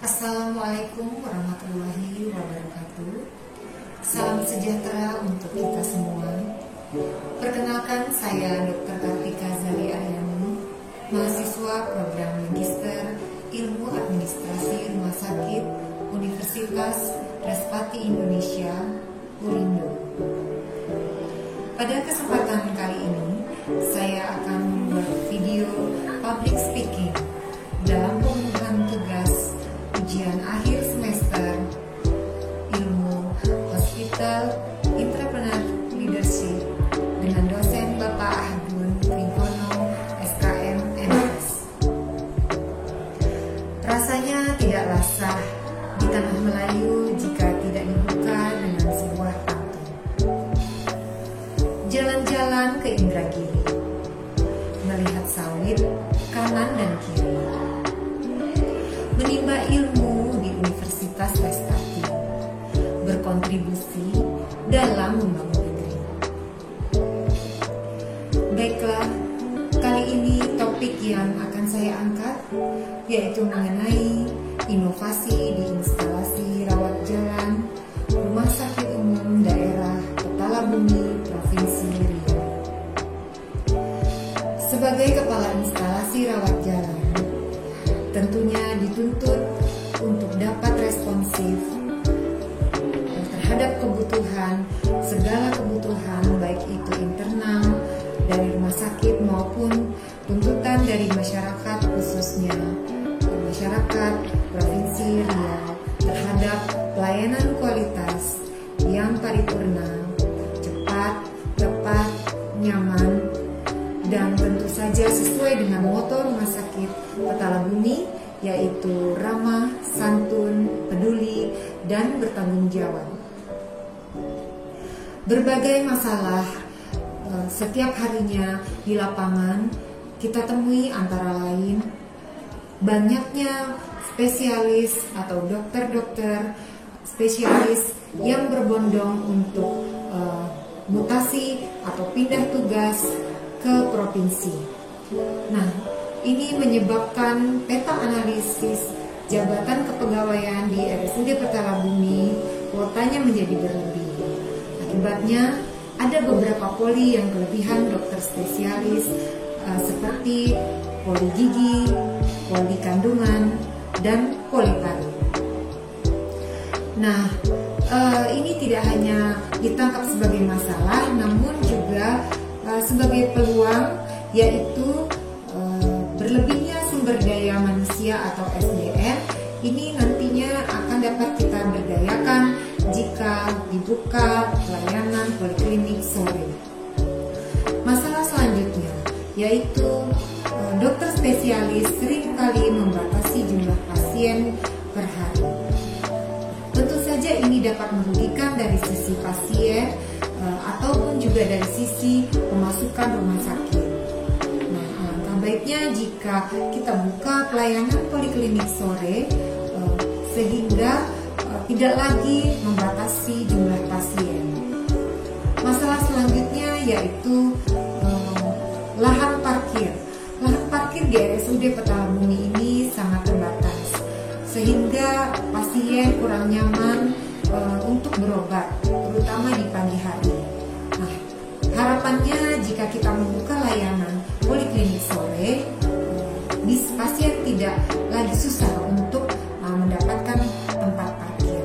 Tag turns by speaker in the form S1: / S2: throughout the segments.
S1: Assalamualaikum warahmatullahi wabarakatuh. Salam sejahtera untuk kita semua. Perkenalkan, saya Dr. Kartika Zali Aryani, mahasiswa program Magister Ilmu Administrasi Rumah Sakit Universitas Respati Indonesia, URINDO. Pada kesempatan kali ini, saya akan membuat video public speaking dalam pembukaan tugas ujian akhir semester ilmu Hospital Entrepreneur Leadership dengan dosen Bapak Ahdun Trigona SKM MS. Rasanya tidaklah sah di tanah Melayu jika tidak dibuka dengan sebuah pantun. Jalan-jalan ke Indragiri, melihat sawit kanan dan kiri, menimba ilmu di Universitas Respati, berkontribusi dalam membangun negeri. Baiklah, kali ini topik yang akan saya angkat yaitu mengenai inovasi di instalasi rawat jalan Rumah Sakit Umum Daerah Petalabumi, Provinsi Riau. Sebagai kepala instalasi rawat jalan, tentunya dituntut untuk dapat responsif terhadap segala kebutuhan baik itu internal dari rumah sakit maupun tuntutan dari masyarakat, khususnya masyarakat Provinsi Riau terhadap pelayanan kualitas yang paripurna, cepat, tepat, nyaman, dan tentu saja sesuai dengan moto Rumah Sakit Petalabumi, yaitu ramah, santun, peduli, dan bertanggung jawab. Berbagai masalah setiap harinya di lapangan kita temui, antara lain banyaknya spesialis atau dokter-dokter spesialis yang berbondong untuk mutasi atau pindah tugas ke provinsi. Nah, ini menyebabkan peta analisis jabatan kepegawaian di RSUD Petalabumi kuotanya menjadi berlebih. Akibatnya ada beberapa poli yang kelebihan dokter spesialis seperti poli gigi, poli kandungan, dan poli paru. Nah, ini tidak hanya ditangkap sebagai masalah, namun juga sebagai peluang, yaitu berlebihnya sumber daya manusia atau SDM. Ini nantinya akan dapat kita berdayakan jika dibuka pelayanan poliklinik sore. Masalah selanjutnya yaitu dokter spesialis seringkali membatasi jumlah pasien per hari. Tentu saja ini dapat merugikan dari sisi pasien ataupun juga dari sisi pemasukan rumah sakit. Nah, alangkah baiknya jika kita buka pelayanan poliklinik sore sehingga tidak lagi membatasi jumlah pasien. Masalah selanjutnya yaitu lahan parkir. Lahan parkir di RSUD Petalabumi ini sangat terbatas, sehingga pasien kurang nyaman untuk berobat, terutama di pagi hari. Nah, harapannya jika kita membuka layanan poliklinik sore, pasien tidak lagi susah untuk mendapatkan tempat parkir.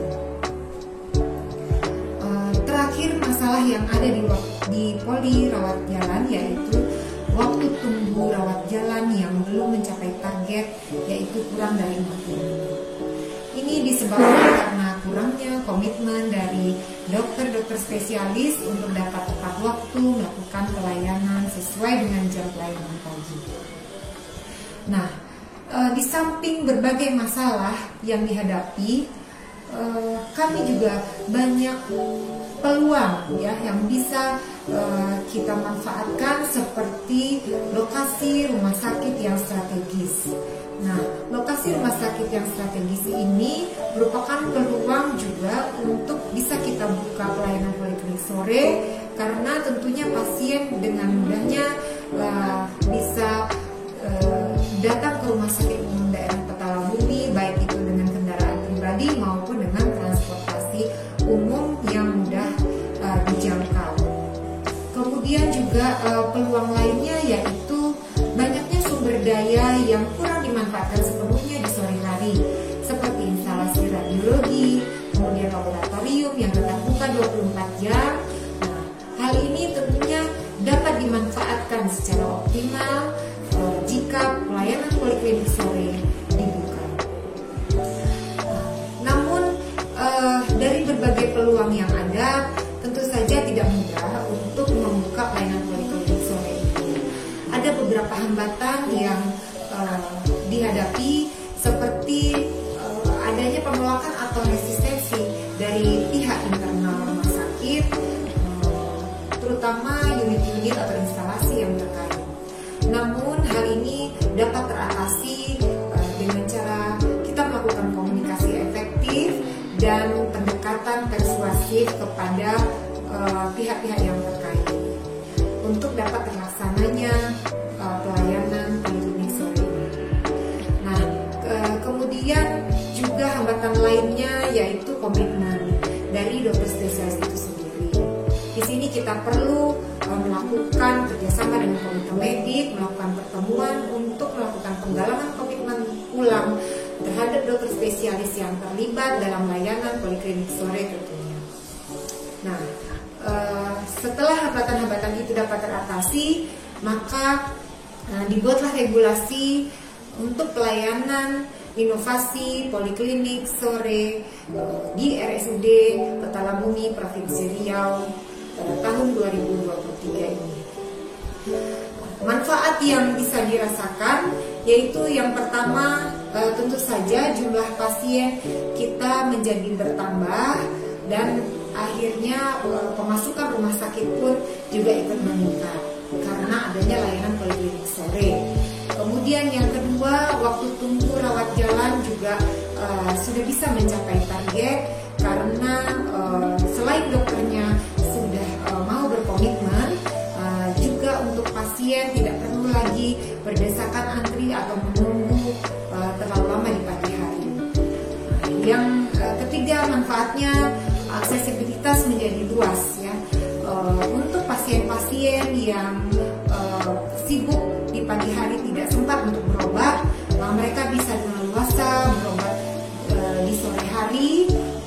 S1: Terakhir, masalah yang ada di poli rawat jalan yaitu waktu tunggu rawat jalan yang belum mencapai target, yaitu kurang dari 40 menit. Ini disebabkan karena kurangnya komitmen dari dokter-dokter spesialis untuk dapat tepat waktu melakukan pelayanan sesuai dengan jam pelayanan pagi. Nah, di samping berbagai masalah yang dihadapi, kami juga banyak peluang yang bisa kita manfaatkan, seperti lokasi rumah sakit yang strategis. Nah, lokasi rumah sakit yang strategis ini merupakan peluang juga untuk bisa kita buka pelayanan poliklinik sore, karena tentunya pasien dengan mudahnya bisa datang ke rumah sakit umum daerah Petalabumi, baik itu dengan kendaraan peluang lainnya yaitu banyaknya sumber daya yang kurang dimanfaatkan sepenuhnya di sore hari, seperti instalasi radiologi, kemudian laboratorium yang tetap buka 24 jam. Nah, hal ini tentunya dapat dimanfaatkan secara optimal jika pelayanan poliklinik sore dibuka. Namun dari berbagai peluang yang ada, tentu saja tidak mudah untuk membuka pelayanan poliklinik sore ini. Ada beberapa hambatan yang dihadapi, seperti adanya penolakan atau resistensi dari pihak internal rumah sakit, terutama unit-unit atau instalasi yang terkait. Namun hal ini dapat teratasi dengan cara kita melakukan komunikasi efektif dan pendekatan persuasif kepada pihak-pihak yang terkait untuk dapat terlaksananya pelayanan poliklinik sore ini. Nah, kemudian juga hambatan lainnya yaitu komitmen dari dokter spesialis itu sendiri. Di sini kita perlu melakukan kerjasama dengan komite medik, melakukan pertemuan untuk melakukan penggalangan komitmen ulang terhadap dokter spesialis yang terlibat dalam layanan poliklinik sore tentunya. Nah, setelah hambatan-hambatan itu dapat teratasi, maka dibuatlah regulasi untuk pelayanan inovasi poliklinik sore di RSUD Petalabumi Provinsi Riau pada tahun 2023 ini. Manfaat yang bisa dirasakan yaitu yang pertama, tentu saja jumlah pasien kita menjadi bertambah dan akhirnya pemasukan rumah sakit pun juga ikut meningkat karena adanya layanan poliklinik sore. Kemudian yang kedua, waktu tunggu rawat jalan juga sudah bisa mencapai target karena selain dokternya sudah mau berkomitmen, juga untuk pasien tidak perlu lagi berdesakan antri atau menunggu terlalu lama di pagi hari. Yang ketiga, manfaatnya aksesibilitas menjadi luas ya. Untuk pasien-pasien yang sibuk di pagi hari tidak sempat untuk berobat, mereka bisa dengan luasa berobat di sore hari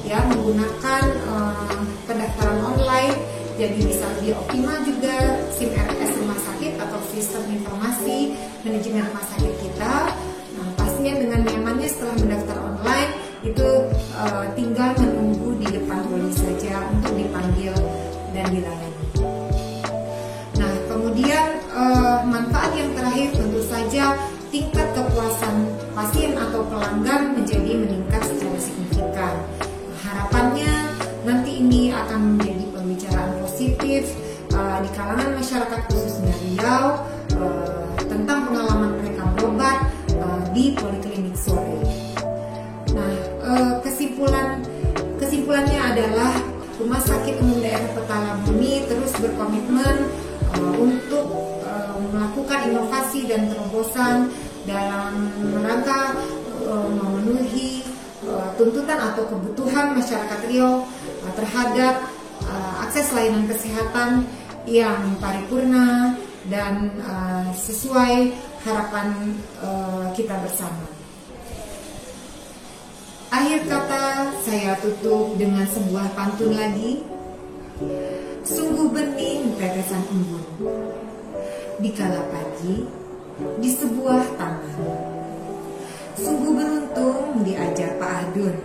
S1: ya, menggunakan pendaftaran online, jadi bisa lebih optimal juga SIM RS rumah sakit atau sistem informasi manajemen rumah sakit kita. Nah, pasien dengan nyamannya setelah mendaftar online itu tinggal menunggu di depan poli saja untuk dipanggil dan dilayani. Nah, kemudian manfaat yang terakhir tentu saja tingkat kepuasan pasien atau pelanggan menjadi meningkat secara signifikan. Harapannya nanti ini akan menjadi pembicaraan positif di kalangan masyarakat khususnya Riau tentang pengalaman mereka berobat di poliklinik sore. Nah, kesimpulannya adalah Rumah Sakit Umum Daerah Petalabumi terus berkomitmen untuk melakukan inovasi dan terobosan dalam rangka memenuhi tuntutan atau kebutuhan masyarakat Riau terhadap akses layanan kesehatan yang paripurna dan sesuai harapan kita bersama. Akhir kata saya tutup dengan sebuah pantun lagi. Sungguh bening tetesan embun di kala pagi di sebuah taman. Sungguh beruntung diajar Pak Ahdun.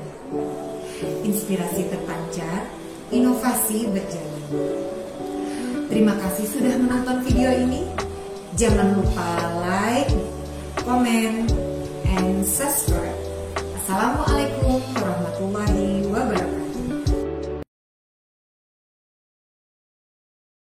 S1: Inspirasi terpancar, inovasi berjalan. Terima kasih sudah menonton video ini. Jangan lupa like, comment, and subscribe. Assalamualaikum warahmatullahi